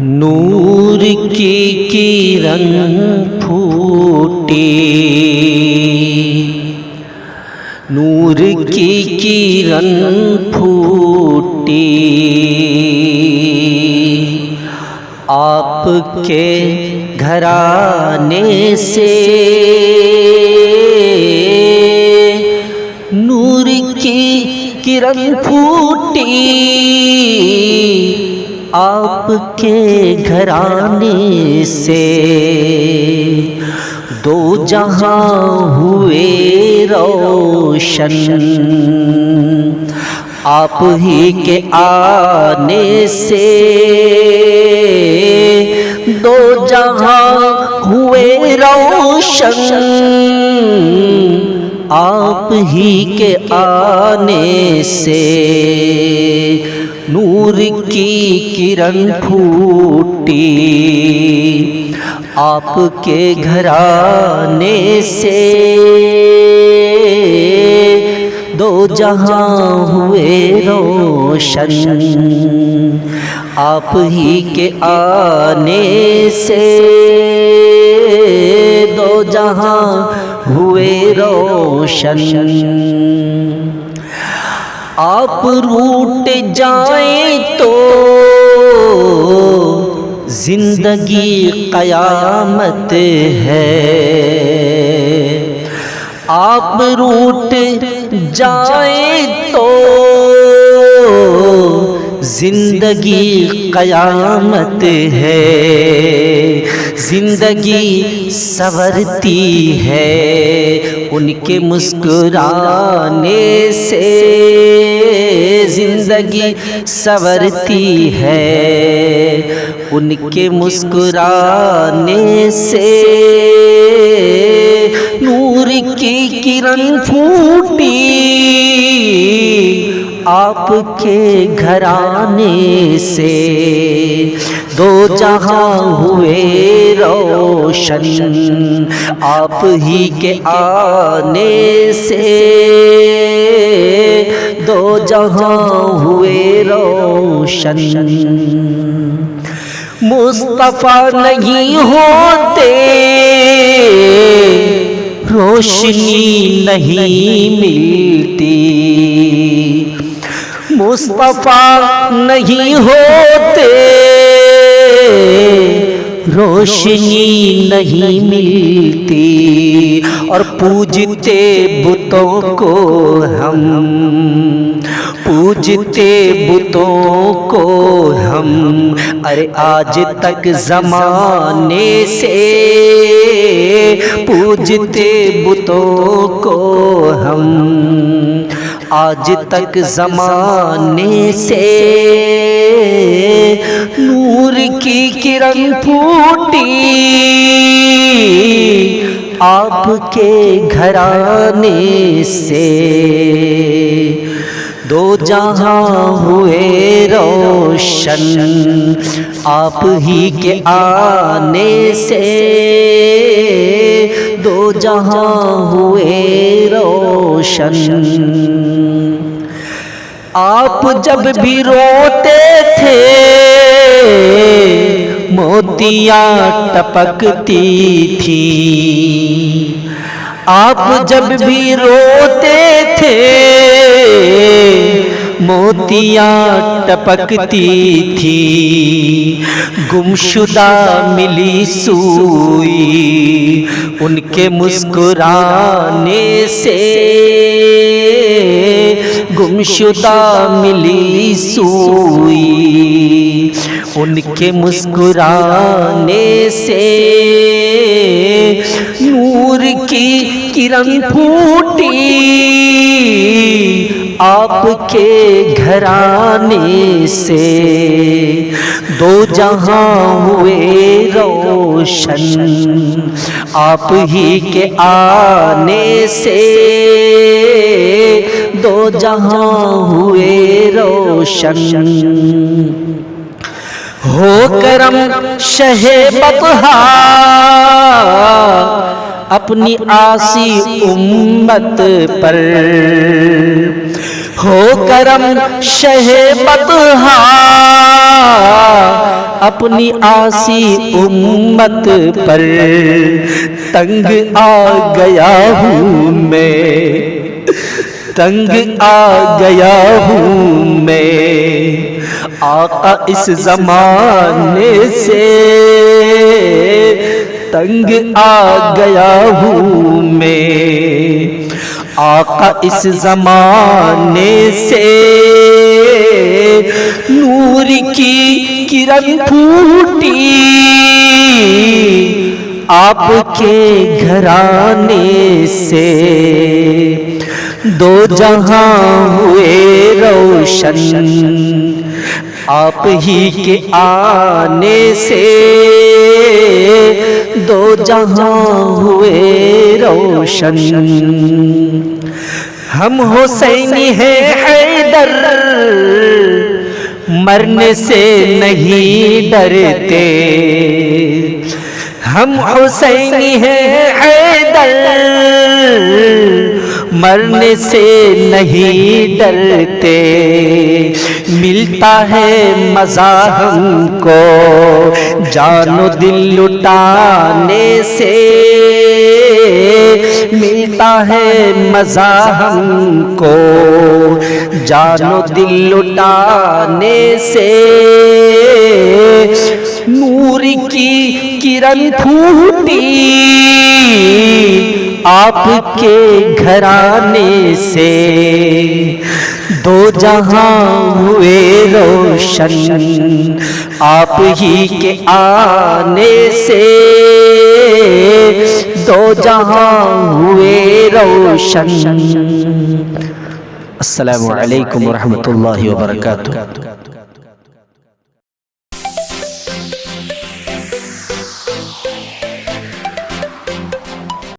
نور کی کرن پھوٹی، نور کی کرن پھوٹی، آپ کے گھرانے سے نور کی کرن پھوٹی، آپ کے گھرانے سے دو جہاں ہوئے روشن، آپ ہی کے آنے سے دو جہاں ہوئے روشن، آپ ہی کے آنے سے نور کی کرن پھوٹی، آپ کے گھرانے سے دو جہاں ہوئے روشن، آپ ہی کے آنے سے دو جہاں ہوئے روشن۔ آپ روٹ جائیں تو زندگی قیامت ہے، آپ روٹ جائیں تو زندگی قیامت ہے، زندگی سنورتی ہے ان کے مسکرانے سے، زندگی سنورتی ہے ان کے مسکرانے سے، نور کی کرن پھوٹی، آپ کے گھرانے سے دو جہاں ہوئے روشن، آپ ہی کے آنے سے دو جہاں ہوئے روشن۔ مصطفیٰ نہیں ہوتے روشنی نہیں ملتی، مصطفیٰ نہیں ہوتے روشنی نہیں ملتی، اور پوجتے بتوں کو ہم، پوجتے بتوں کو ہم، ارے آج تک زمانے سے پوجتے بتوں کو ہم، آج تک زمانے سے نور کی کرن پھوٹی، آپ کے گھرانے سے دو جہاں ہوئے روشن، آپ ہی کے آنے سے دو جہاں ہوئے روشن۔ آپ جب بھی روتے تھے موتیاں ٹپکتی تھیں، آپ جب بھی روتے تھے موتیاں ٹپکتی تھی، گمشدہ ملی سوئی ان کے مسکرانے سے، گمشدہ ملی سوئی ان کے مسکرانے سے، نور کی کرن پھوٹی، آپ کے گھرانے سے دو جہاں ہوئے روشن، آپ ہی کے آنے سے دو جہاں ہوئے روشن۔ ہو کرم شہ بطحا اپنی عاصی امت پر، ہو کرم شہ بطحا اپنی آسی امت پر تنگ آ گیا ہوں میں، تنگ آ گیا ہوں میں، آقا اس زمانے سے تنگ آ گیا ہوں میں، آقا اس زمانے سے نور کی کرن پھوٹی، آپ کے گھرانے سے دو جہاں ہوئے روشن، آپ ہی کے آنے سے دو جہاں ہوئے روشن۔ ہم حسینی ہیں حیدر، مرنے سے نہیں ڈرتے، ہم حسینی ہیں حیدر، مرنے سے نہیں ڈرتے، ملتا ہے مزہ ہم کو جان و دل لٹانے سے، ملتا ہے مزہ ہم کو جان و دل لٹانے سے، نور کی کرن پھوٹی آپ کے گھرانے سے، دو جہاں ہوئے روشن، آپ ہی کے آنے سے دو جہاں ہوئے روشن۔ السلام علیکم ورحمۃ اللہ وبرکاتہ۔